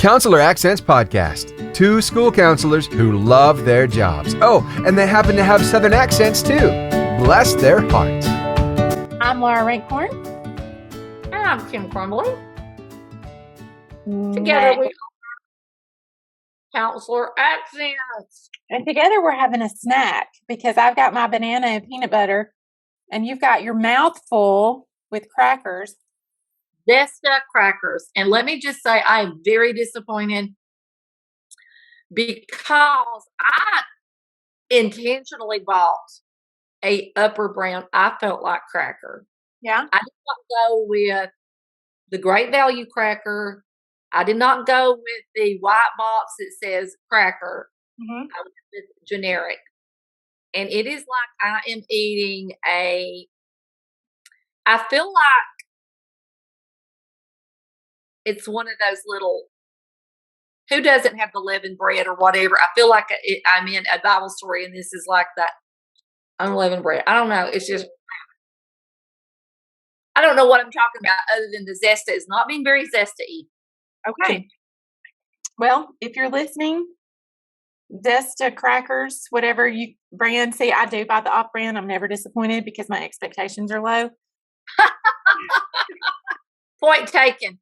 Counselor Accents Podcast. Two school counselors who love their jobs. Oh, and they happen to have Southern accents too. Bless their hearts. I'm Laura Rankhorn. And I'm Kim Crumbly. Together we are Counselor Accents. And together we're having a snack because I've got my banana and peanut butter and you've got your mouth full with crackers. Zesta crackers. And let me just say, I am very disappointed because I intentionally bought a upper brown, I felt like cracker. Yeah. I did not go with the Great Value cracker. I did not go with the white box that says cracker. I went with generic. And it is like I am eating I feel like it's one of those little, who doesn't have the leavened bread or whatever? I feel like I'm in a Bible story and this is like that unleavened bread. I don't know. It's just, I don't know what I'm talking about other than the Zesta is not being very zesty. Okay. Well, if you're listening, Zesta crackers, whatever you brand, see, I do buy the off brand. I'm never disappointed because my expectations are low. Point taken.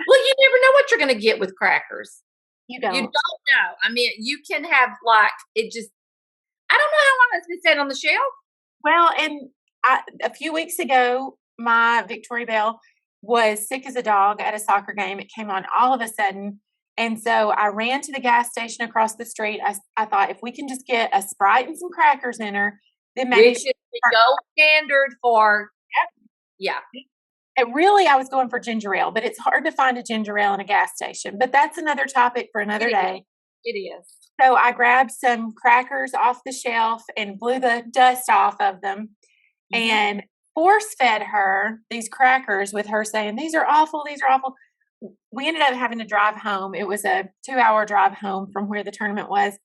Well, you never know what you're going to get with crackers. You don't. You don't know. I mean, you can have like, it just, I don't know how long it's been sitting on the shelf. Well, and a few weeks ago, my Victoria Bell was sick as a dog at a soccer game. It came on all of a sudden. And so I ran to the gas station across the street. I thought if we can just get a Sprite and some crackers in her, then maybe Which is the gold standard for, yeah. And really, I was going for ginger ale, but it's hard to find a ginger ale in a gas station. But that's another topic for another day. It is. So I grabbed some crackers off the shelf and blew the dust off of them and force-fed her these crackers with her saying, these are awful, these are awful. We ended up having to drive home. It was a 2-hour drive home from where the tournament was.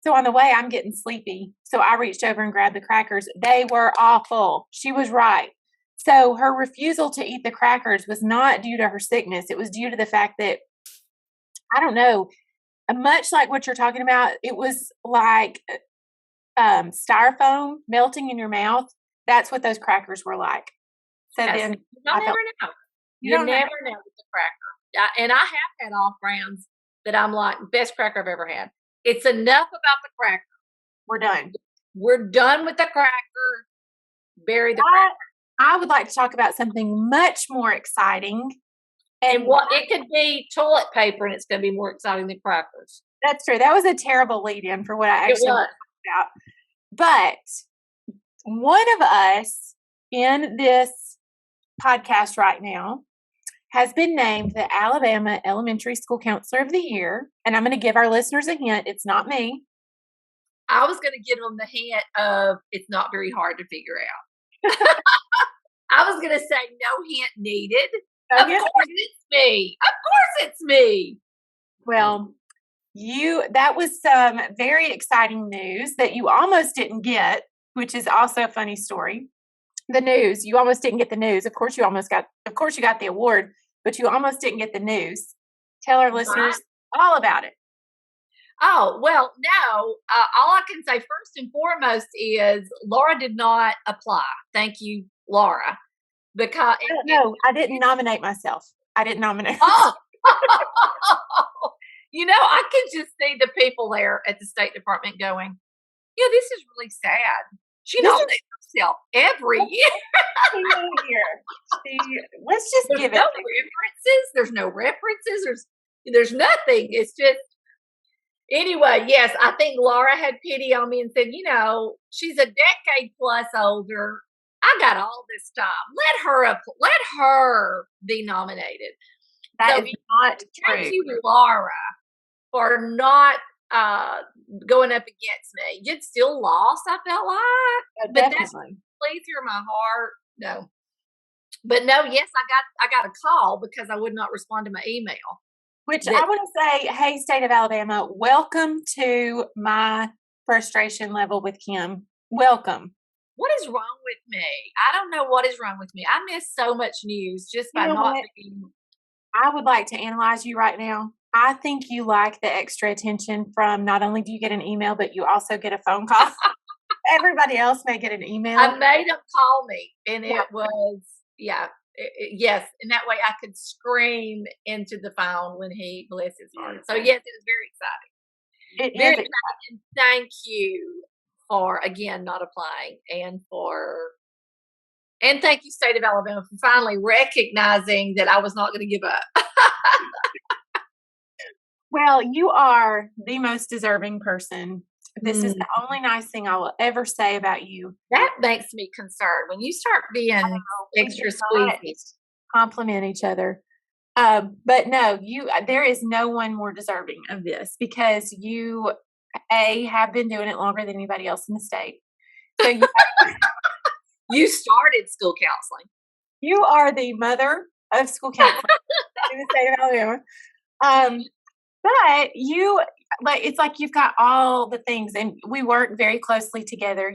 So on the way, I'm getting sleepy. So I reached over and grabbed the crackers. They were awful. She was right. So her refusal to eat the crackers was not due to her sickness. It was due to the fact that, I don't know, much like what you're talking about, it was like styrofoam melting in your mouth. That's what those crackers were like. So yes. then you never know. You never know with the cracker. And I have had off brands that I'm like, best cracker I've ever had. It's enough about the cracker. We're done. We're done with the cracker. Bury the cracker. I would like to talk about something much more exciting. And what it could be toilet paper, and it's going to be more exciting than crackers. That's true. That was a terrible lead-in for what I actually want to talk about. But one of us in this podcast right now has been named the Alabama Elementary School Counselor of the Year. And I'm going to give our listeners a hint. It's not me. I was going to give them the hint of it's not very hard to figure out. I was going to say no hint needed. Of course it's me. Of course it's me. Well, that was some very exciting news that you almost didn't get, which is also a funny story. The news, you almost didn't get the news. Of course you got the award, but you almost didn't get the news. Tell our listeners all about it. Oh, well, no. All I can say first and foremost is Laura did not apply. Thank you, Laura. Because no, I didn't nominate myself. I didn't nominate. Oh, I can just see the people there at the State Department going, yeah, this is really sad. She nominates herself every year. Let's just give it. There's no references. There's nothing. It's just, anyway, yes, I think Laura had pity on me and said, she's a decade plus older. I got all this time. Let her be nominated. That is not true. Thank you, Laura, for not going up against me. You'd still lost, I felt like. But definitely. Please hear my heart. No. But no, yes, I got a call because I would not respond to my email. Which I want to say, hey, State of Alabama, welcome to my frustration level with Kim. Welcome. What is wrong with me? I don't know what is wrong with me. I miss so much news just by not being. I would like to analyze you right now I think you like the extra attention from not only do you get an email, but you also get a phone call. Everybody else may get an email. I made him call me, and Yeah. it was, yes, and that way I could scream into the phone when he, bless his heart. So yes, it was very exciting. It Very is. exciting. And thank you for, again, not applying, and thank you, State of Alabama, for finally recognizing that I was not going to give up. Well, you are the most deserving person. This is Mm. the only nice thing I will ever say about you. That makes me concerned when you start being We extra do not squeezy. compliment each other. But no, there is no one more deserving of this because you, have been doing it longer than anybody else in the state. So You started school counseling. you are the mother of school counseling in the state of Alabama. But it's like you've got all the things, and we work very closely together.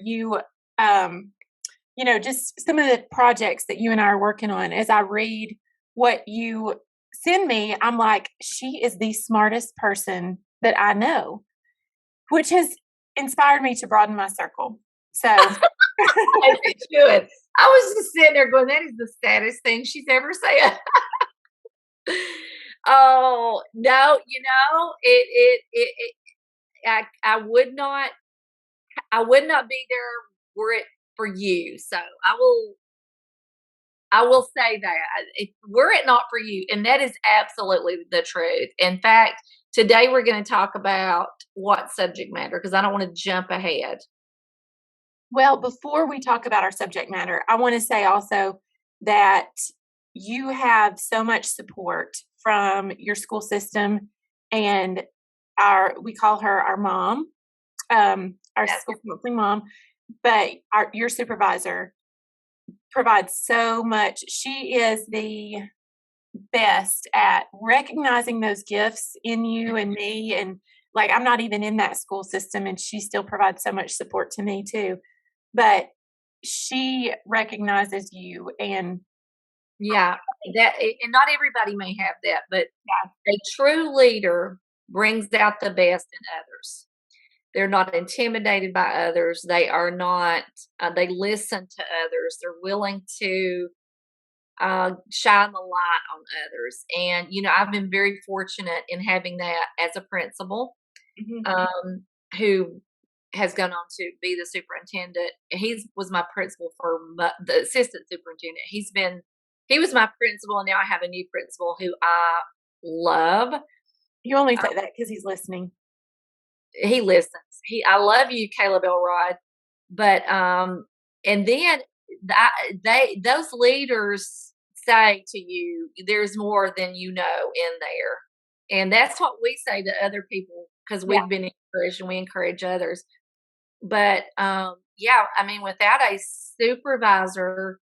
Just some of the projects that you and I are working on. As I read what you send me, I'm like, she is the smartest person that I know, which has inspired me to broaden my circle. So, As it should. I was just sitting there going, that is the saddest thing she's ever said. Oh no, I would not be there were it for you. So I will say that were it not for you, and that is absolutely the truth. In fact, today we're going to talk about what subject matter, because I don't want to jump ahead. well, before we talk about our subject matter, I want to say also that you have so much support from your school system, and we call her our mom, our Yes. school counseling mom, but your supervisor provides so much. She is the best at recognizing those gifts in you and me. And like, I'm not even in that school system, and she still provides so much support to me too. But she recognizes you, and Yeah, and not everybody may have that, but a true leader brings out the best in others. They're not intimidated by others. They are not. They listen to others. They're willing to shine the light on others. And I've been very fortunate in having that as a principal, who has gone on to be the superintendent. He was my principal for the assistant superintendent. He was my principal, and now I have a new principal who I love. you only say that because he's listening. He listens. I love you, Caleb Elrod. But and then those leaders say to you, there's more than you know in there. And that's what we say to other people, because we've been encouraged and we encourage others. But without a supervisor,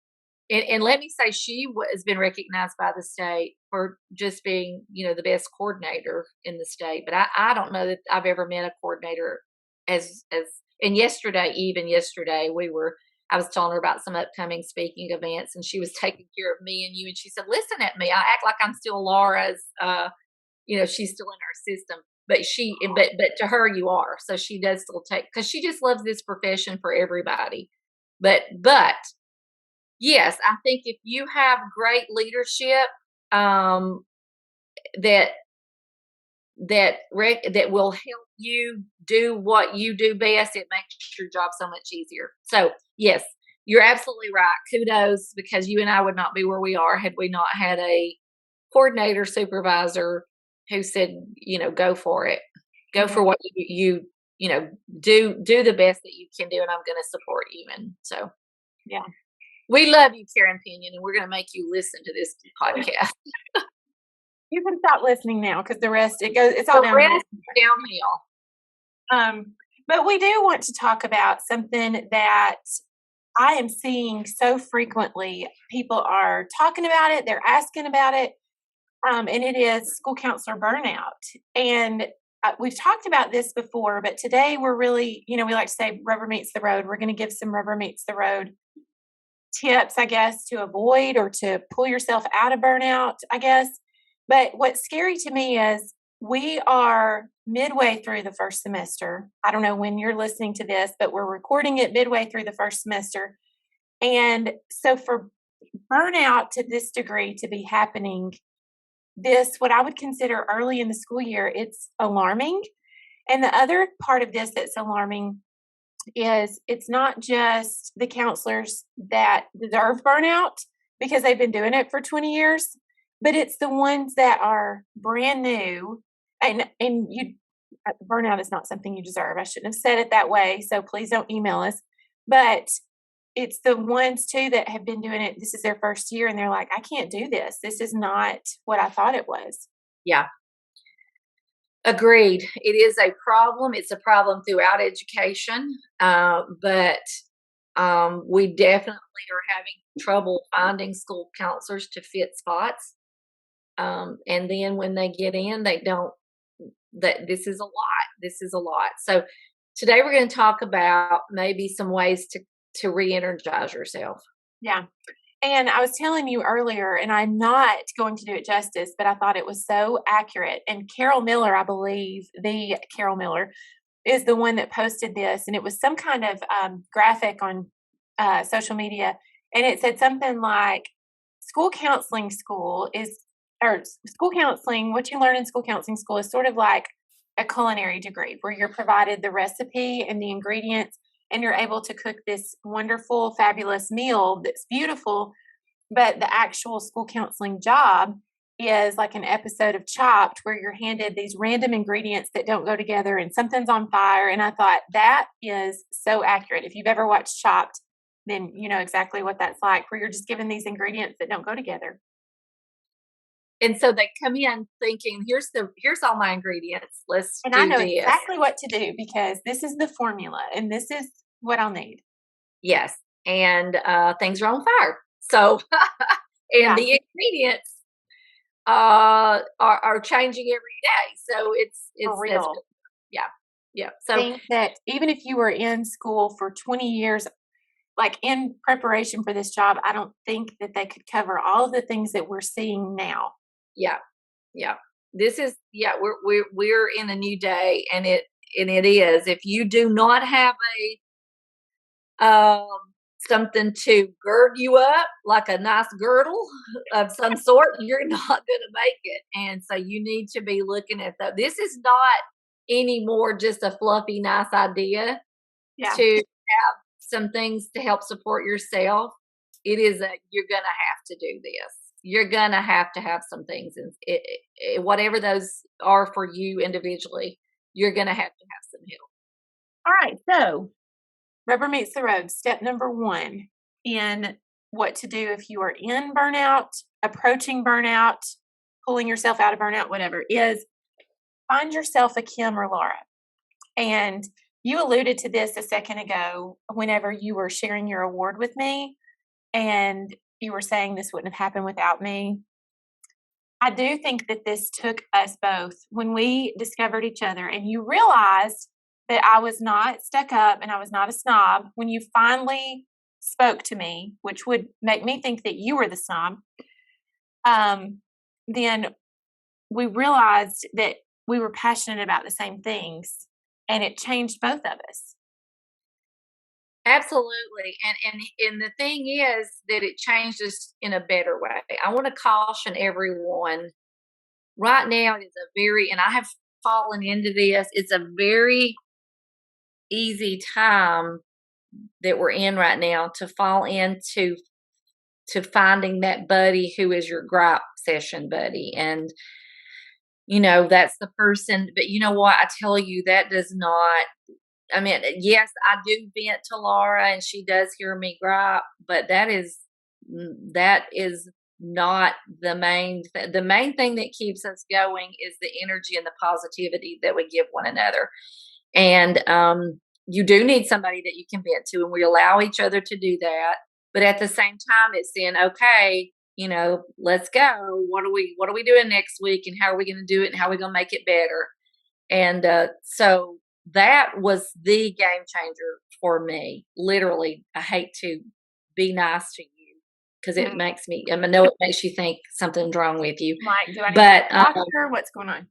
and let me say, she has been recognized by the state for just being, the best coordinator in the state. But I don't know that I've ever met a coordinator and yesterday I was telling her about some upcoming speaking events, and she was taking care of me and you. And she said, listen at me. I act like I'm still Laura's, she's still in our system. But to her, you are. So she does still take, because she just loves this profession for everybody. But yes, I think if you have great leadership, that will help you do what you do best, it makes your job so much easier. So yes, you're absolutely right. Kudos, because you and I would not be where we are had we not had a coordinator supervisor who said, go for it. Go for what you do the best that you can do, and I'm going to support you. And so, yeah, we love you, Karen Pinion, and we're going to make you listen to this podcast. You can stop listening now, because it's all downhill. But we do want to talk about something that I am seeing so frequently. People are talking about it. They're asking about it. And it is school counselor burnout. And we've talked about this before, but today we're really, we like to say rubber meets the road. We're going to give some rubber meets the road tips, I guess, to avoid or to pull yourself out of burnout, I guess. But what's scary to me is we are midway through the first semester. I don't know when you're listening to this, but we're recording it midway through the first semester. And so for burnout to this degree to be happening, this, what I would consider early in the school year, it's alarming. And the other part of this that's alarming is it's not just the counselors that deserve burnout because they've been doing it for 20 years, but it's the ones that are brand new. And you, burnout is not something you deserve. I shouldn't have said it that way, so please don't email us. But it's the ones too that have been doing it. This is their first year, and they're like, I can't do this. This is not what I thought it was. Yeah. Agreed. It is a problem. It's a problem throughout education, but we definitely are having trouble finding school counselors to fit spots. And then when they get in, they don't. That this is a lot. This is a lot. So today we're going to talk about maybe some ways to re-energize yourself. Yeah. And I was telling you earlier, and I'm not going to do it justice, but I thought it was so accurate. And Carol Miller, I believe, the Carol Miller, is the one that posted this. And it was some kind of graphic on social media. And it said something like, school counseling school is, or school counseling, what you learn in school counseling school is sort of like a culinary degree where you're provided the recipe and the ingredients, and you're able to cook this wonderful, fabulous meal that's beautiful. But the actual school counseling job is like an episode of Chopped where you're handed these random ingredients that don't go together and something's on fire. And I thought that is so accurate. If you've ever watched Chopped, then you know exactly what that's like, where you're just given these ingredients that don't go together. And so they come in thinking, here's all my ingredients. Let's And do I know this. exactly what to do because this is the formula and this is what I'll need. Yes. And things are on fire. So and the ingredients are changing every day. So it's For real. Yeah. So I think that even if you were in school for 20 years, like in preparation for this job, I don't think that they could cover all of the things that we're seeing now. yeah. This is we're in a new day, and it is. If you do not have a something to gird you up, like a nice girdle of some sort, you're not going to make it. And so you need to be looking at that. This is not anymore just a fluffy, nice idea to have some things to help support yourself. It is you're going to have to do this. You're going to have some things, and whatever those are for you individually, you're going to have some help. All right. So rubber meets the road. Step number 1 in what to do if you are in burnout, approaching burnout, pulling yourself out of burnout, whatever, is find yourself a Kim or Laura. And you alluded to this a second ago whenever you were sharing your award with me, and you were saying this wouldn't have happened without me. I do think that this took us both when we discovered each other and you realized that I was not stuck up and I was not a snob. When you finally spoke to me, which would make me think that you were the snob, then we realized that we were passionate about the same things, and it changed both of us. Absolutely. And the thing is that it changed us in a better way. I want to caution everyone right now. It is and I have fallen into this. It's a very easy time that we're in right now to fall into finding that buddy who is your gripe session buddy. And that's the person, but you know what? I tell you, that does not, I mean, yes, I do vent to Laura and she does hear me gripe, but that is not the main the main thing that keeps us going is the energy and the positivity that we give one another. And you do need somebody that you can vent to, and we allow each other to do that. But at the same time, it's saying, okay, let's go. What are we doing next week, and how are we going to do it, and how are we going to make it better? And so that was the game changer for me. Literally, I hate to be nice to you because it makes me, I know it makes you think something's wrong with you. Like, do I need but a doctor? What's going on?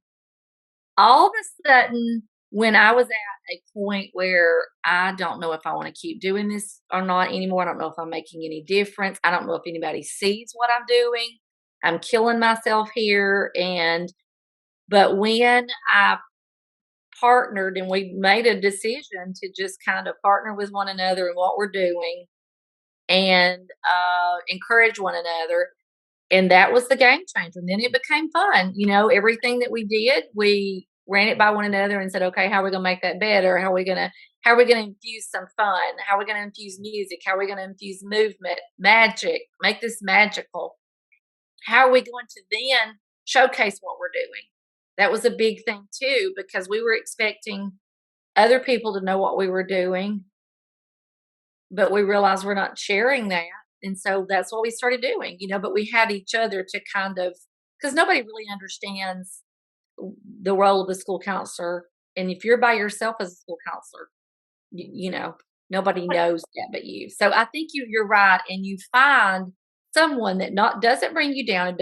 all of a sudden, when I was at a point where I don't know if I want to keep doing this or not anymore, I don't know if I'm making any difference. I don't know if anybody sees what I'm doing. I'm killing myself here. But when I partnered and we made a decision to just kind of partner with one another in what we're doing and encourage one another, and that was the game changer. And then it became fun. Everything that we did, we ran it by one another and said, okay, how are we going to make that better? How are we going to infuse some fun? How are we going to infuse music? How are we going to infuse movement, magic, make this magical? How are we going to then showcase what we're doing? That was a big thing too, because we were expecting other people to know what we were doing, but we realized we're not sharing that. And so that's what we started doing, but we had each other to kind of, because nobody really understands the role of a school counselor. And if you're by yourself as a school counselor, nobody knows that but you. So I think you're right. And you find someone that doesn't bring you down,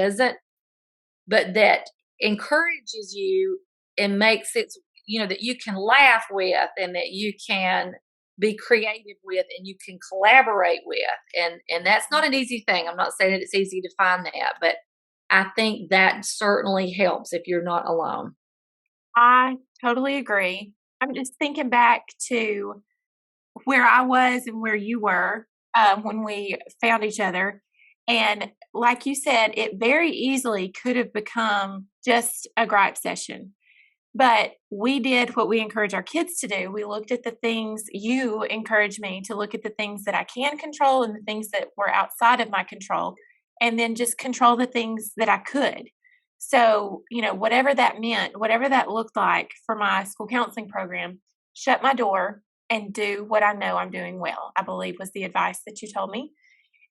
but that encourages you and makes it, that you can laugh with and that you can be creative with and you can collaborate with. And that's not an easy thing. I'm not saying that it's easy to find that, but I think that certainly helps if you're not alone. I totally agree. I'm just thinking back to where I was and where you were when we found each other. And like you said, it very easily could have become just a gripe session. But we did what we encourage our kids to do. We looked at the things you encouraged me to look at, the things that I can control and the things that were outside of my control, and then just control the things that I could. So, whatever that meant, whatever that looked like for my school counseling program, shut my door and do what I know I'm doing well, I believe was the advice that you told me.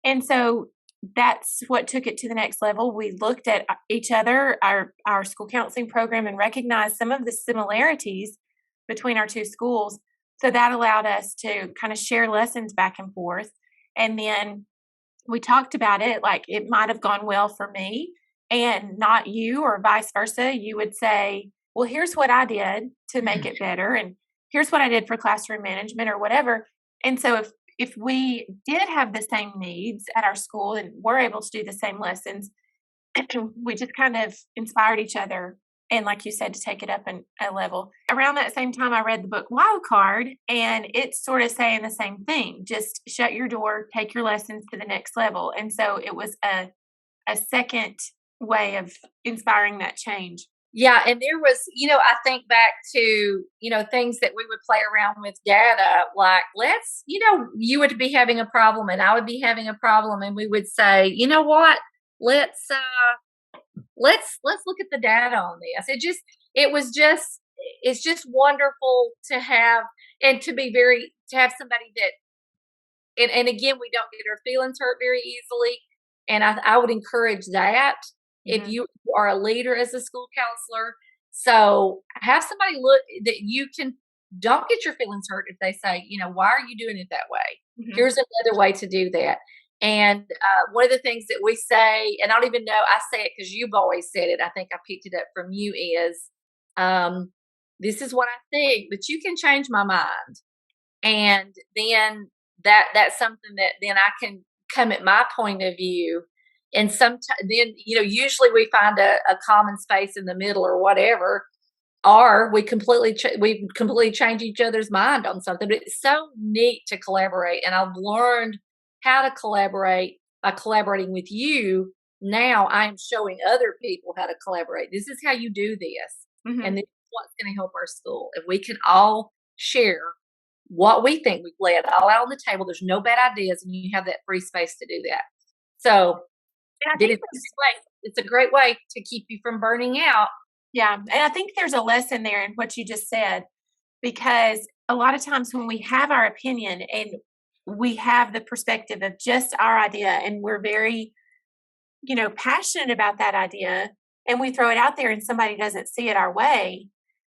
And so that's what took it to the next level. We looked at each other, our school counseling program, and recognized some of the similarities between our two schools. So that allowed us to kind of share lessons back and forth. And then we talked about it like it might have gone well for me and not you, or vice versa. You would say, well, here's what I did to make it better. And here's what I did for classroom management or whatever. And so if we did have the same needs at our school and were able to do the same lessons, we just kind of inspired each other. And like you said, to take it up a level. Around that same time, I read the book Wild Card, and it's sort of saying the same thing. Just shut your door, take your lessons to the next level. And so it was a second way of inspiring that change. Yeah, and there was, I think back to, things that we would play around with data, like you would be having a problem and I would be having a problem, and we would say, you know what, let's look at the data on this. It's just wonderful to have, and to have somebody that, and again, we don't get our feelings hurt very easily. And I would encourage that. If you are a leader as a school counselor, so have somebody look that you can, don't get your feelings hurt if they say, why are you doing it that way? Here's another way to do that. And one of the things that we say, and I don't even know, I say it because you've always said it, I think I picked it up from you, is this is what I think, but you can change my mind. And then that's something that then I can come at my point of view. And sometimes then, usually we find a common space in the middle or whatever, or we completely change each other's mind on something. But it's so neat to collaborate. And I've learned how to collaborate by collaborating with you. Now I am showing other people how to collaborate. This is how you do this. And this is what's going to help our school. If we can all share what we think, we've laid it all out on the table. There's no bad ideas, and you have that free space to do that. So it's a great way to keep you from burning out. Yeah. And I think there's a lesson there in what you just said, because a lot of times when we have our opinion and we have the perspective of just our idea, and we're very, passionate about that idea, and we throw it out there and somebody doesn't see it our way,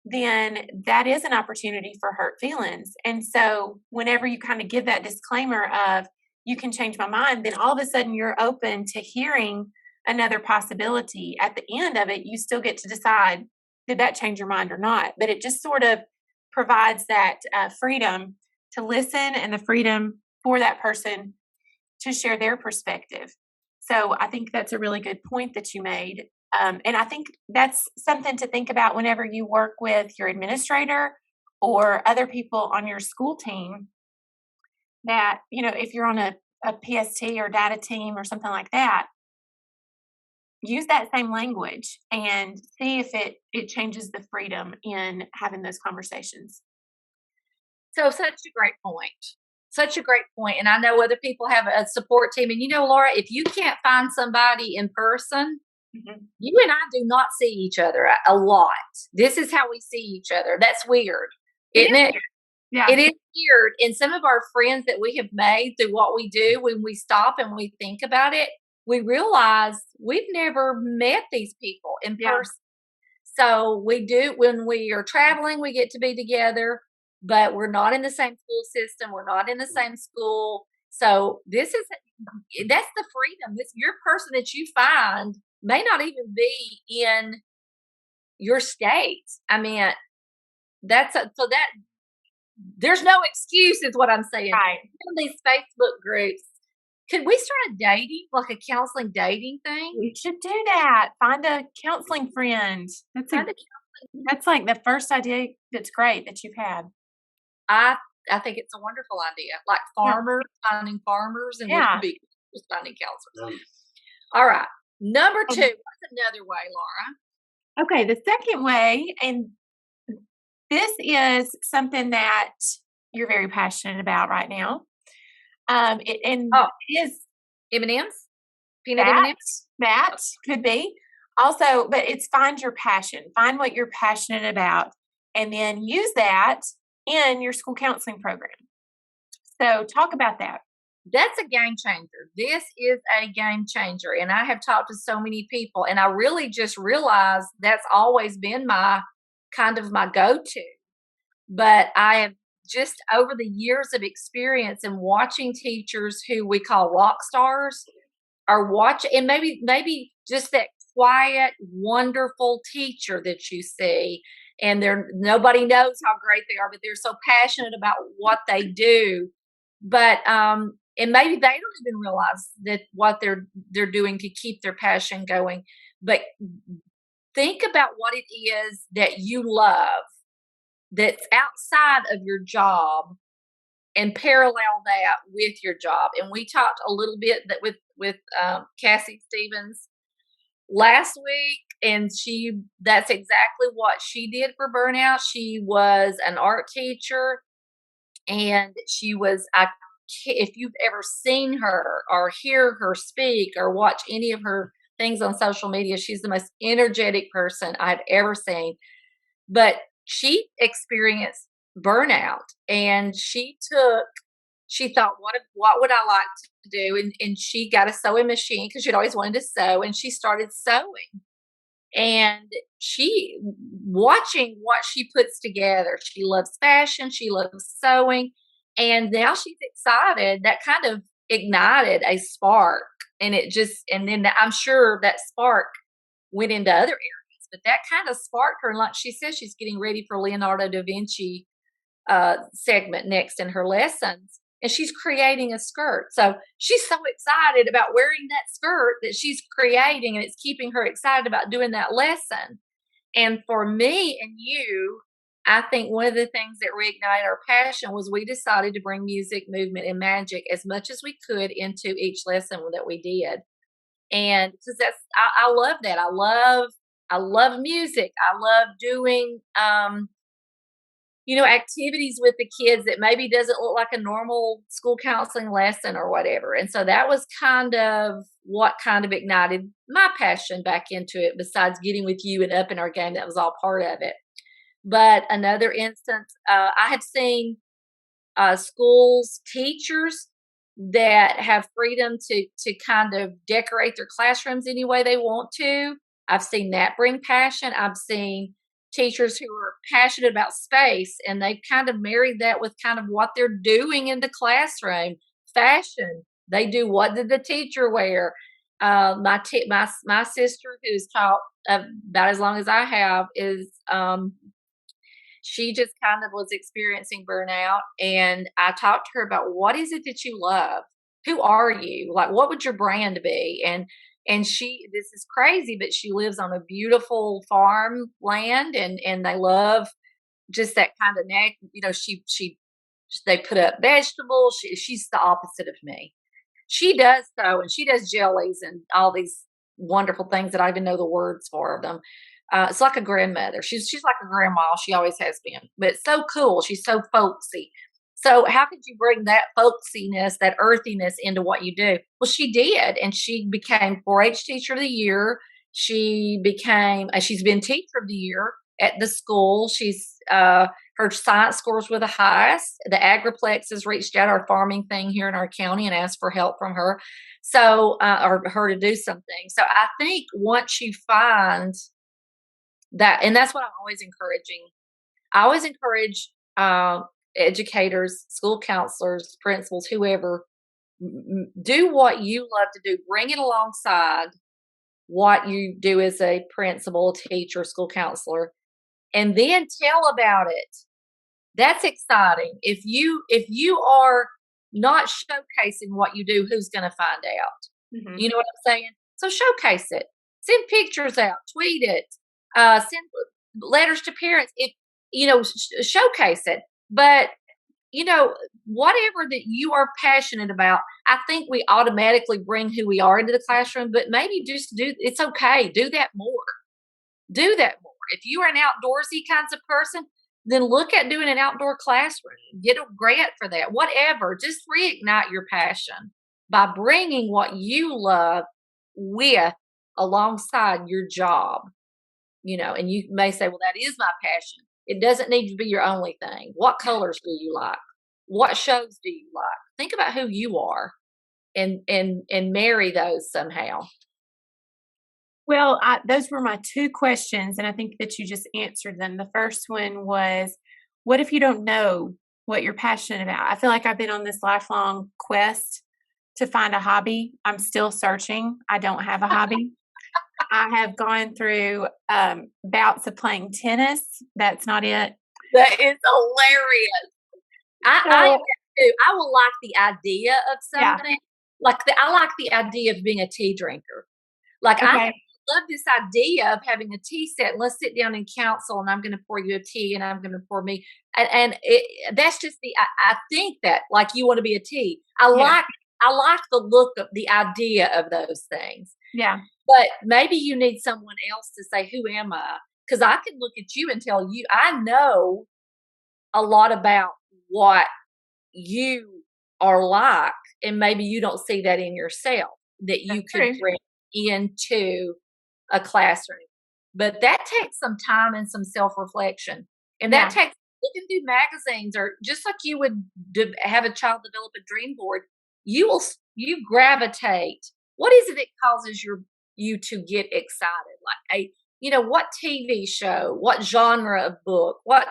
then that is an opportunity for hurt feelings. And so whenever you kind of give that disclaimer of, you can change my mind, then all of a sudden you're open to hearing another possibility. At the end of it, you still get to decide, did that change your mind or not? But it just sort of provides that freedom to listen and the freedom for that person to share their perspective. So I think that's a really good point that you made. And I think that's something to think about whenever you work with your administrator or other people on your school team, that, if you're on a PST or data team or something like that, use that same language and see if it changes the freedom in having those conversations. So such a great point. Such a great point. And I know other people have a support team. And Laura, if you can't find somebody in person, you and I do not see each other a lot. This is how we see each other. That's weird, isn't it? Yeah. It is weird. And some of our friends that we have made through what we do, when we stop and we think about it, we realize we've never met these people in person. So we do, when we are traveling, we get to be together, but we're not in the same school system. We're not in the same school. So that's the freedom. Your person that you find may not even be in your state. I mean, there's no excuse is what I'm saying. Right. In these Facebook groups, could we start like a counseling dating thing? We should do that. Find a counseling friend. That's like the first idea that's great that you've had. I think it's a wonderful idea. Like farmers, finding farmers, and we could be just finding counselors. All right. Number 2, what's another way, Laura? Okay, the second way, and this is something that you're very passionate about right now. It is M&Ms? Peanut M&Ms? That could be. Also, but it's find your passion. Find what you're passionate about, and then use that in your school counseling program. So talk about that. That's a game changer. This is a game changer. And I have talked to so many people, and I really just realized that's always been my go-to. But I have just over the years of experience and watching teachers who we call rock stars are watching, and maybe just that quiet, wonderful teacher that you see, and nobody knows how great they are, but they're so passionate about what they do. But and maybe they don't even realize that what they're doing to keep their passion going. But think about what it is that you love that's outside of your job, and parallel that with your job. And we talked a little bit that with Cassie Stevens last week, and that's exactly what she did for Burnout. She was an art teacher, and she was if you've ever seen her or hear her speak or watch any of her things on social media, she's the most energetic person I've ever seen. But she experienced burnout, and she thought, what would I like to do? And she got a sewing machine because she'd always wanted to sew, and she started sewing. And watching what she puts together, she loves fashion, she loves sewing, and now she's excited. That kind of ignited a spark, and then I'm sure that spark went into other areas, but that kind of sparked her. And like she says, she's getting ready for Leonardo da Vinci segment next in her lessons, and she's creating a skirt. So she's so excited about wearing that skirt that she's creating, and it's keeping her excited about doing that lesson. And for me and you, I think one of the things that reignited our passion was we decided to bring music, movement, and magic as much as we could into each lesson that we did. And because I love that. I love music. I love doing, activities with the kids that maybe doesn't look like a normal school counseling lesson or whatever. And so that was kind of what kind of ignited my passion back into it, besides getting with you and upping our game. That was all part of it. But another instance, I have seen schools, teachers that have freedom to kind of decorate their classrooms any way they want to. I've seen that bring passion. I've seen teachers who are passionate about space, and they've kind of married that with kind of what they're doing in the classroom. Fashion. They do, what did the teacher wear? My sister, who's taught about as long as I have, is she just kind of was experiencing burnout, and I talked to her about, what is it that you love? Who are you? Like, what would your brand be? And she, this is crazy, but she lives on a beautiful farm land, and they love just that kind of they put up vegetables. She's the opposite of me. She does so, and she does jellies and all these wonderful things that I even know the words for them. It's like a grandmother. She's like a grandma. She always has been. But it's so cool. She's so folksy. So how could you bring that folksiness, that earthiness into what you do? Well, she did, and she became 4-H Teacher of the Year. She's been Teacher of the Year at the school. Her science scores were the highest. The Agriplex has reached out, our farming thing here in our county, and asked for help from her. So, or her to do something. So I think once you find that, and that's what I'm always encouraging. I always encourage educators, school counselors, principals, whoever, do what you love to do. Bring it alongside what you do as a principal, teacher, school counselor, and then tell about it. That's exciting. If you are not showcasing what you do, who's going to find out? Mm-hmm. You know what I'm saying? So showcase it. Send pictures out. Tweet it. Send letters to parents. Showcase it. But whatever that you are passionate about, I think we automatically bring who we are into the classroom. But maybe just it's okay. Do that more. Do that more. If you are an outdoorsy kinds of person, then look at doing an outdoor classroom. Get a grant for that. Whatever. Just reignite your passion by bringing what you love alongside your job. And you may say, well, that is my passion. It doesn't need to be your only thing. What colors do you like? What shows do you like? Think about who you are and marry those somehow. Well, those were my 2 questions, and I think that you just answered them. The first one was, what if you don't know what you're passionate about? I feel like I've been on this lifelong quest to find a hobby. I'm still searching. I don't have a hobby. I have gone through bouts of playing tennis. That's not it. That is hilarious. I will like the idea of something. Yeah. I like the idea of being a tea drinker. Like, okay. I love this idea of having a tea set. Let's sit down and counsel, and I'm going to pour you a tea, and I'm going to pour me. That's just I think that, like, you want to be a tea. I like the look of the idea of those things. Yeah. But maybe you need someone else to say, who am I? Because I can look at you and tell you, I know a lot about what you are like, and maybe you don't see that in yourself, that you could bring into a classroom. But that takes some time and some self-reflection. And that takes looking through magazines, or just like you would have a child develop a dream board, you gravitate. What is it that causes you to get excited? Like what TV show, what genre of book, what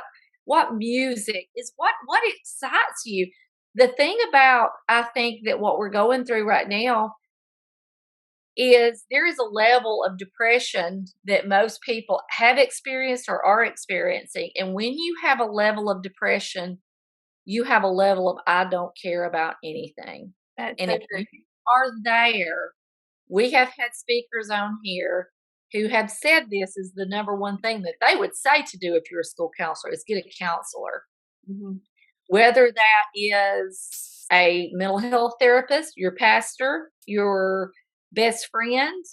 music is what excites you? The thing about, I think, that what we're going through right now is there is a level of depression that most people have experienced or are experiencing. And when you have a level of depression, you have a level of, I don't care about anything. That's and so if true. you are there, we have had speakers on here who have said this is the number one thing that they would say to do if you're a school counselor is get a counselor. Mm-hmm. Whether that is a mental health therapist, your pastor, your best friend,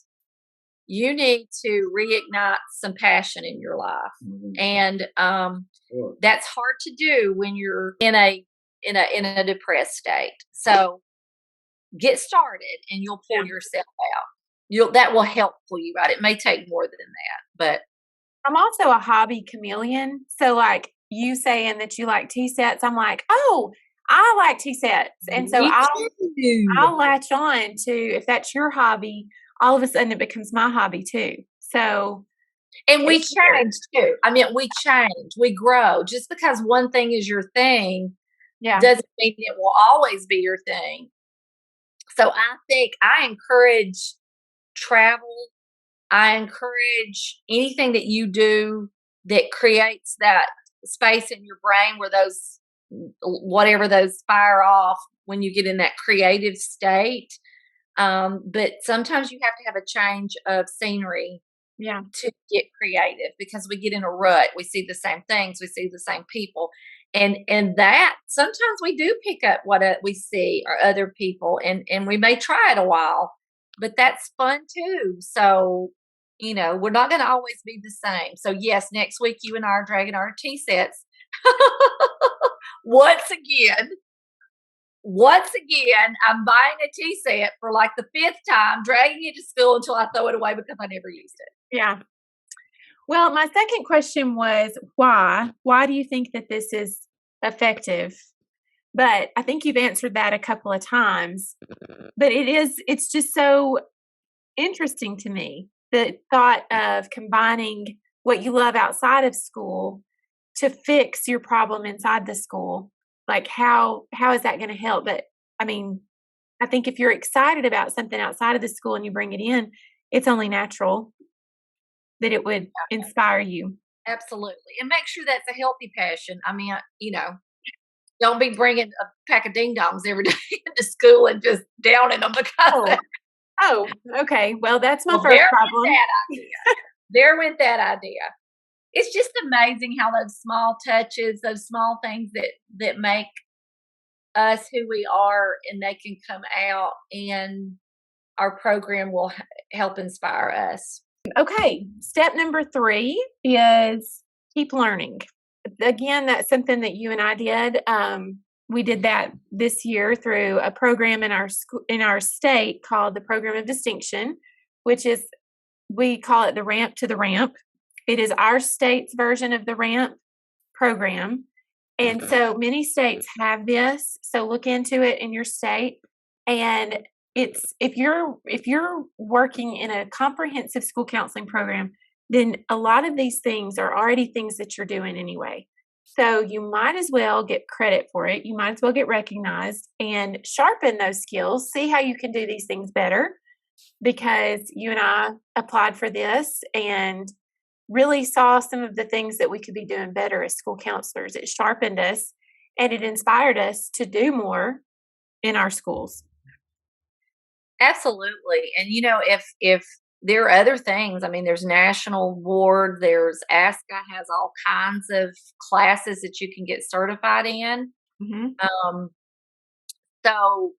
you need to reignite some passion in your life. Mm-hmm. And that's hard to do when you're in a depressed state. So get started, and you'll pull yourself out. That will help pull you out. It may take more than that, but I'm also a hobby chameleon. So, like you saying that you like tea sets, I'm like, oh, I like tea sets, and so I'll latch on to, if that's your hobby, all of a sudden it becomes my hobby too. So, and we change too. I mean, we change, we grow. Just because one thing is your thing, doesn't mean it will always be your thing. So I think I encourage travel. I encourage anything that you do that creates that space in your brain where those, whatever those fire off when you get in that creative state. But sometimes you have to have a change of scenery Yeah. to get creative because we get in a rut. We see the same things, we see the same people. And that sometimes we do pick up what we see or other people, and we may try it a while, but that's fun too. So, we're not going to always be the same. So yes, next week you and I are dragging our tea sets once again. I'm buying a tea set for like the 5th time, dragging it to school until I throw it away because I never used it. Yeah. Well, my second question was why? Why do you think that this is effective? But I think you've answered that a couple of times. But it's just so interesting to me, the thought of combining what you love outside of school to fix your problem inside the school. Like how is that going to help? But I mean, I think if you're excited about something outside of the school and you bring it in, it's only natural that it would inspire you. Absolutely. And make sure that's a healthy passion. I mean, don't be bringing a pack of ding dongs every day into school and just downing them because Oh, okay. Well, that's my first there problem. went that idea. There went that idea. It's just amazing how those small touches, those small things that make us who we are, and they can come out, and our program will help inspire us. Okay. Step number 3 is keep learning. Again, that's something that you and I did. We did that this year through a program in our state called the Program of Distinction, which is, we call it the Ramp to the Ramp. It is our state's version of the Ramp program. And so many states have this. So look into it in your state. And it's if you're working in a comprehensive school counseling program, then a lot of these things are already things that you're doing anyway. So you might as well get credit for it. You might as well get recognized and sharpen those skills. See how you can do these things better, because you and I applied for this and really saw some of the things that we could be doing better as school counselors. It sharpened us and it inspired us to do more in our schools. Absolutely. And if there are other things, I mean, there's national board, there's ASCA has all kinds of classes that you can get certified in. Mm-hmm. So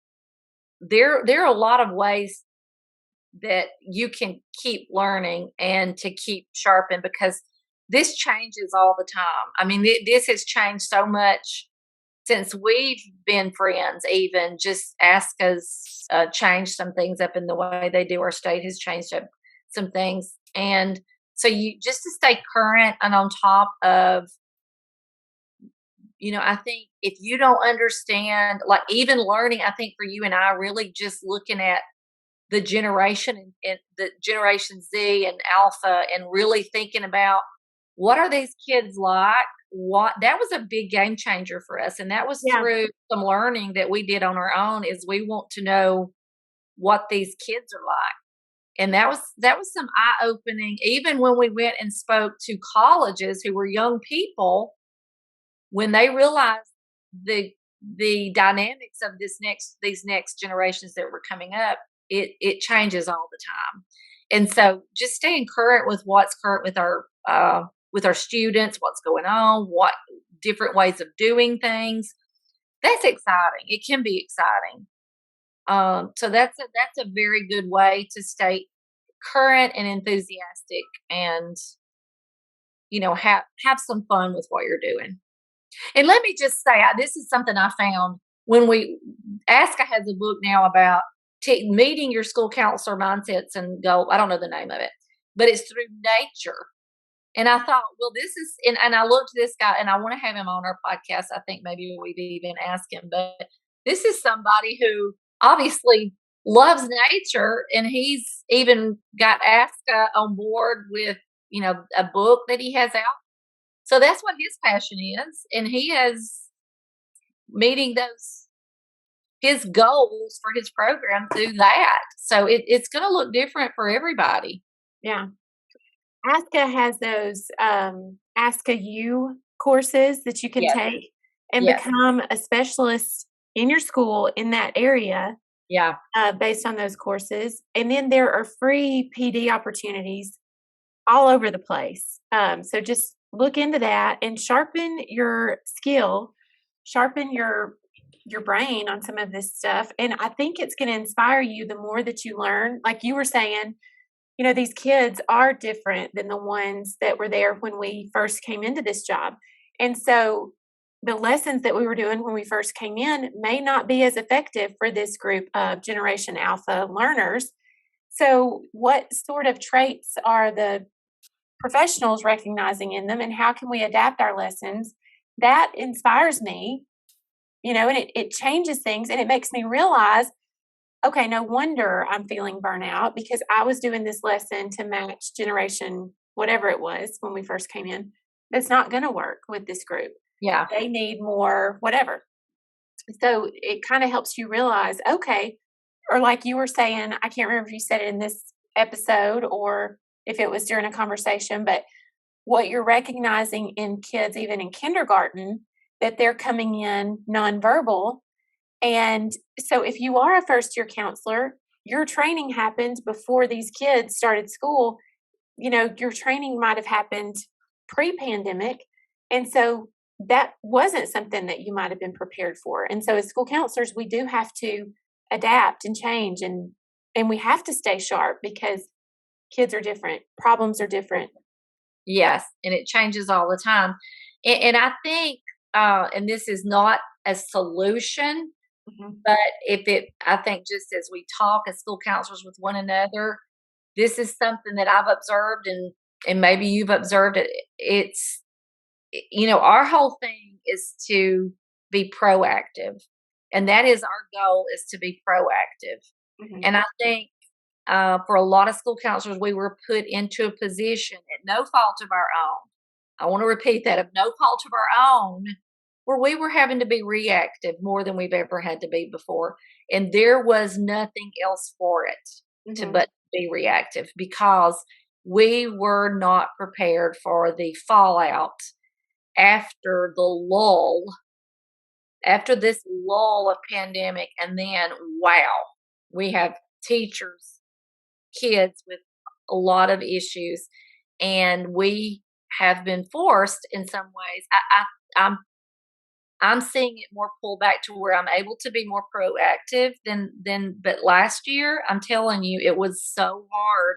there are a lot of ways that you can keep learning and to keep sharpened, because this changes all the time. I mean, this has changed so much since we've been friends. Even just ASCA's changed some things up in the way they do. Our state has changed up some things. And so you just to stay current and on top of, I think if you don't understand, like even learning, I think for you and I, really just looking at the generation and the Generation Z and Alpha, and really thinking about what are these kids like. That was a big game changer for us, and that was through some learning that we did on our own. Is we want to know what these kids are like, and that was some eye opening. Even when we went and spoke to colleges who were young people, when they realized the dynamics of these next generations that were coming up, it changes all the time. And so just staying current with what's current with our students, what's going on, what different ways of doing things, that's exciting. It can be exciting. So that's a very good way to stay current and enthusiastic, and have some fun with what you're doing. And let me just say, this is something I found when ASCA has a book now about meeting your school counselor mindsets and goals. I don't know the name of it, but it's through nature. And I thought, well, this is, and I looked at this guy, and I want to have him on our podcast. I think maybe we've even asked him, but this is somebody who obviously loves nature, and he's even got ASCA on board with, a book that he has out. So that's what his passion is. And he is meeting those his goals for his program through that. So it's going to look different for everybody. Yeah. ASCA has those ASCA U courses that you can Yes. take and Yes. become a specialist in your school in that area Yeah. based on those courses. And then there are free PD opportunities all over the place. So just look into that and sharpen your skill, sharpen your brain on some of this stuff. And I think it's going to inspire you the more that you learn. Like you were saying, these kids are different than the ones that were there when we first came into this job. And so the lessons that we were doing when we first came in may not be as effective for this group of Generation Alpha learners. So, what sort of traits are the professionals recognizing in them, and how can we adapt our lessons? That inspires me, and it changes things, and it makes me realize, okay, no wonder I'm feeling burnout because I was doing this lesson to match generation, whatever it was when we first came in. That's not going to work with this group. Yeah. They need more, whatever. So it kind of helps you realize, okay, or like you were saying, I can't remember if you said it in this episode or if it was during a conversation, but what you're recognizing in kids, even in kindergarten, that they're coming in nonverbal. And so if you are a first year counselor, your training happened before these kids started school. Your training might have happened pre-pandemic. And so that wasn't something that you might have been prepared for. And so as school counselors, we do have to adapt and change and we have to stay sharp because kids are different, problems are different. Yes, and it changes all the time. And I think, and this is not a solution, but I think just as we talk as school counselors with one another, this is something that I've observed and maybe you've observed it. It's, our whole thing is to be proactive. And that is our goal, is to be proactive. And I think for a lot of school counselors, we were put into a position at no fault of our own. I want to repeat that, of no fault of our own, where we were having to be reactive more than we've ever had to be before. And there was nothing else for it to but be reactive, because we were not prepared for the fallout after this lull of pandemic. And then, wow, we have teachers, kids with a lot of issues, and we have been forced in some ways. I'm seeing it more pull back to where I'm able to be more proactive but last year, I'm telling you, it was so hard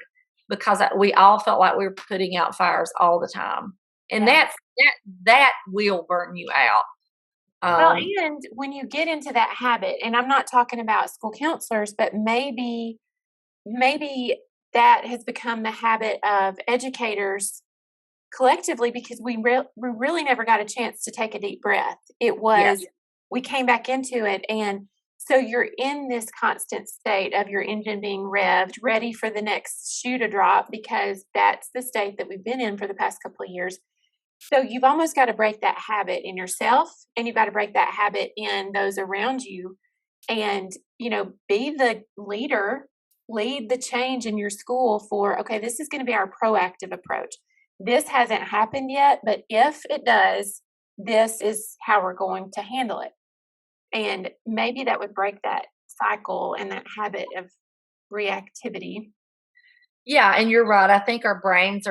because we all felt like we were putting out fires all the time. And that will burn you out. Well, and when you get into that habit, and I'm not talking about school counselors, but maybe that has become the habit of educators collectively, because we really never got a chance to take a deep breath. It was, we came back into it. And so you're in this constant state of your engine being revved, ready for the next shoe to drop, because that's the state that we've been in for the past couple of years. So you've almost got to break that habit in yourself, and you've got to break that habit in those around you, and, be the leader, lead the change in your school for, okay, this is going to be our proactive approach. This hasn't happened yet, but if it does, this is how we're going to handle it. And maybe that would break that cycle and that habit of reactivity. Yeah, and you're right. I think our brains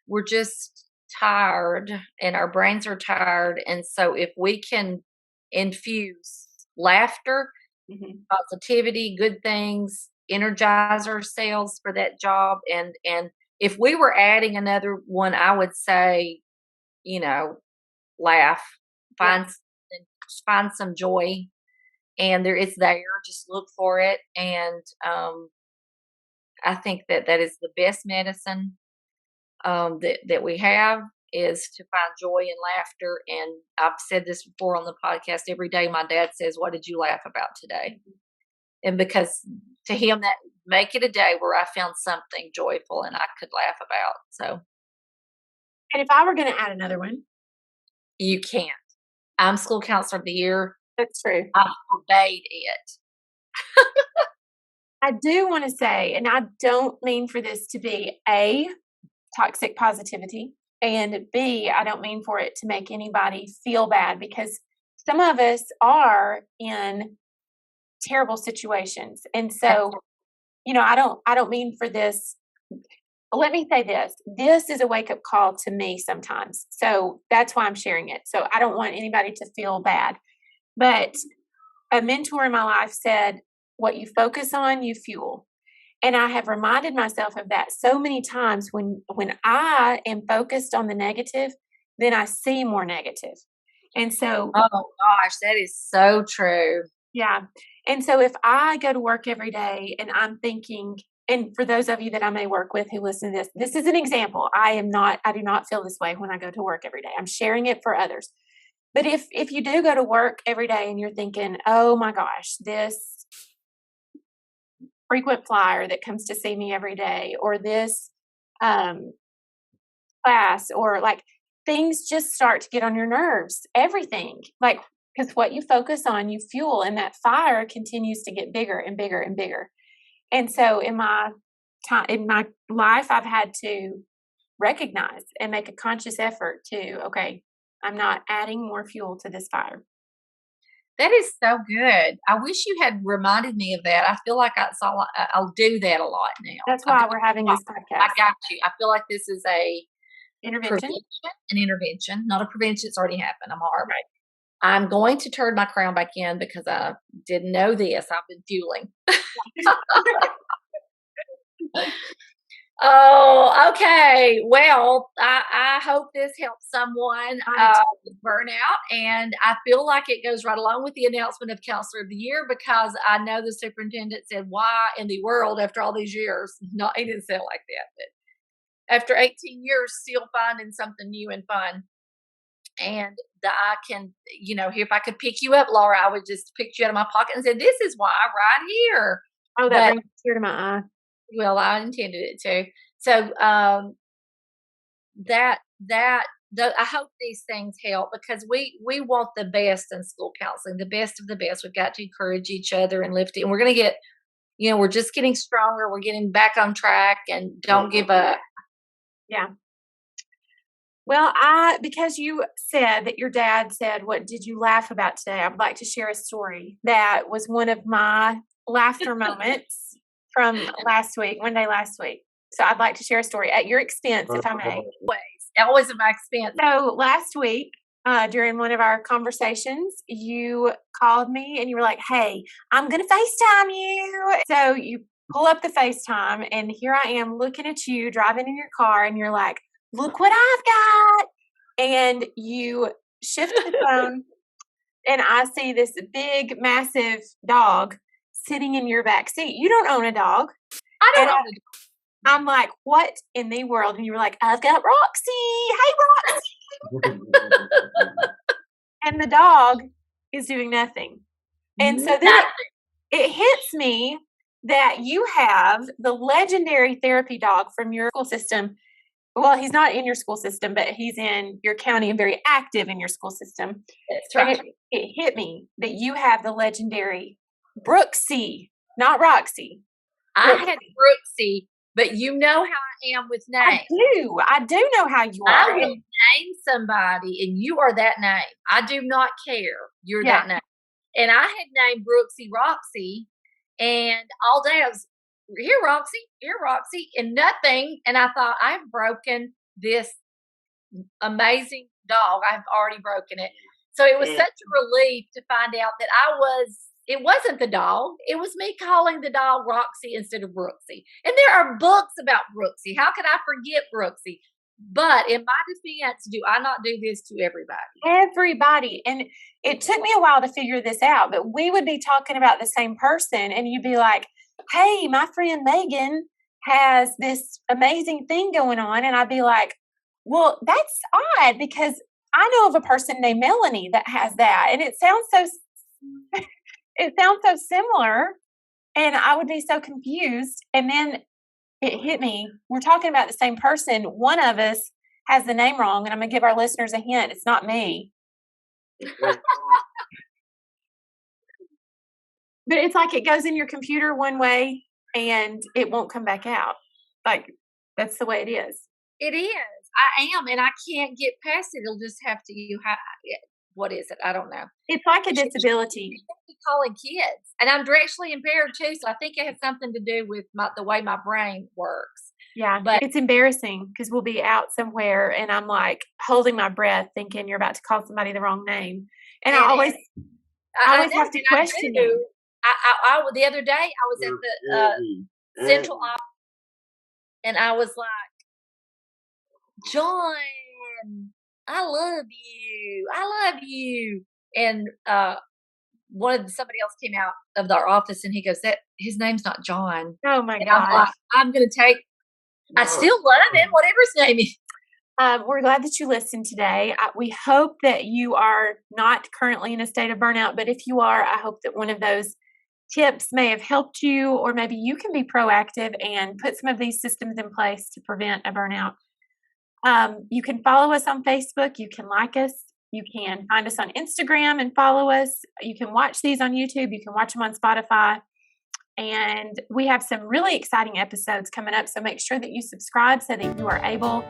we're just tired, and our brains are tired. And so if we can infuse laughter, positivity, good things, energize ourselves for that job. And if we were adding another one, I would say, laugh, find some joy, and it's there. Just look for it. And I think that is the best medicine that we have, is to find joy and laughter. And I've said this before on the podcast, every day my dad says, "What did you laugh about today?" And because to him, that make it a day where I found something joyful and I could laugh about. So, and if I were going to add another one, you can't. I'm school counselor of the year That's true. I forbade it. I do want to say, and I don't mean for this to be A, toxic positivity, and B, I don't mean for it to make anybody feel bad, because some of us are in terrible situations. And so, I don't mean for this. Let me say this. This is a wake-up call to me sometimes. So that's why I'm sharing it. So I don't want anybody to feel bad. But a mentor in my life said, what you focus on, you fuel. And I have reminded myself of that so many times. When I am focused on the negative, then I see more negative. And so, oh gosh, that is so true. yeah. And so if I go to work every day and I'm thinking, and for those of you that I may work with who listen to this, this is an example. I do not feel this way when I go to work every day. I'm sharing it for others. But if you do go to work every day and you're thinking, oh my gosh, this frequent flyer that comes to see me every day, or this class, or like, things just start to get on your nerves, everything, like, because what you focus on, you fuel, and that fire continues to get bigger and bigger and bigger. And so in my life, I've had to recognize and make a conscious effort to, okay, I'm not adding more fuel to this fire. That is so good. I wish you had reminded me of that. I feel like I'll do that a lot now. That's why we're having this podcast. I got you. I feel like this is a Intervention. An intervention, not a prevention. It's already happened. I'm all right. Right. I'm going to turn my crown back in because I didn't know this. I've been fueling. Oh, okay. Well, I hope this helps someone with burnout. And I feel like it goes right along with the announcement of Counselor of the Year, because I know the superintendent said, why in the world after all these years? No, he didn't say it like that, but after 18 years, still finding something new and fun. And I can, if I could pick you up, Laura, I would just pick you out of my pocket and say, this is why, right here. Oh, that brings a tear to my eye. Well, I intended it to. So I hope these things help, because we want the best in school counseling, the best of the best. We've got to encourage each other and lift it. And we're going to get, we're just getting stronger. We're getting back on track, and don't give up. Yeah. Well, because you said that your dad said, what did you laugh about today? I would like to share a story that was one of my laughter moments from one day last week. So I'd like to share a story at your expense, if I may. Always at my expense. So last week, during one of our conversations, you called me and you were like, hey, I'm going to FaceTime you. So you pull up the FaceTime, and here I am looking at you driving in your car, and you're like, look what I've got. And you shift the phone, and I see this big, massive dog sitting in your back seat. You don't own a dog. I don't own a dog. I'm like, what in the world? And you were like, I've got Roxy. Hey, Roxy. And the dog is doing nothing. And so then it hits me that you have the legendary therapy dog from your school system. Well, he's not in your school system, but he's in your county and very active in your school system. That's right. It hit me that you have the legendary Brooksy, not Roxy. I had Brooksy, but you know how I am with names. I do know how you are. I will name somebody, and you are that name. I do not care. You're that name. And I had named Brooksy Roxy, and all day I was, here, Roxy, and nothing. And I thought, I've broken this amazing dog. I've already broken it. So it was such a relief to find out that it wasn't the dog. It was me calling the dog Roxy instead of Brooksy. And there are books about Brooksy. How could I forget Brooksy? But in my defense, do I not do this to everybody? Everybody. And it took me a while to figure this out, but we would be talking about the same person, and you'd be like, hey, my friend Megan has this amazing thing going on. And I'd be like, well, that's odd, because I know of a person named Melanie that has that. And it sounds so similar. And I would be so confused. And then it hit me. We're talking about the same person. One of us has the name wrong. And I'm going to give our listeners a hint. It's not me. But it's like it goes in your computer one way and it won't come back out. Like, that's the way it is. It is. I am, and I can't get past it. It'll just have to, what is it? I don't know. It's like a disability. Be calling kids, and I'm directionally impaired too, so I think it has something to do with the way my brain works. Yeah, But it's embarrassing because we'll be out somewhere and I'm like holding my breath thinking you're about to call somebody the wrong name. And I always have to question you. I the other day I was at the central office and I was like, John, I love you. And somebody else came out of our office and he goes, his name's not John. Oh my And gosh. I'm like, I'm going to take, I still love him, whatever his name is. We're glad that you listened today. We hope that you are not currently in a state of burnout, but if you are, I hope that one of those tips may have helped you, or maybe you can be proactive and put some of these systems in place to prevent a burnout. You can follow us on Facebook. You can like us. You can find us on Instagram and follow us. You can watch these on YouTube. You can watch them on Spotify. And we have some really exciting episodes coming up. So make sure that you subscribe so that you are able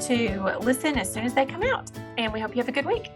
to listen as soon as they come out. And we hope you have a good week.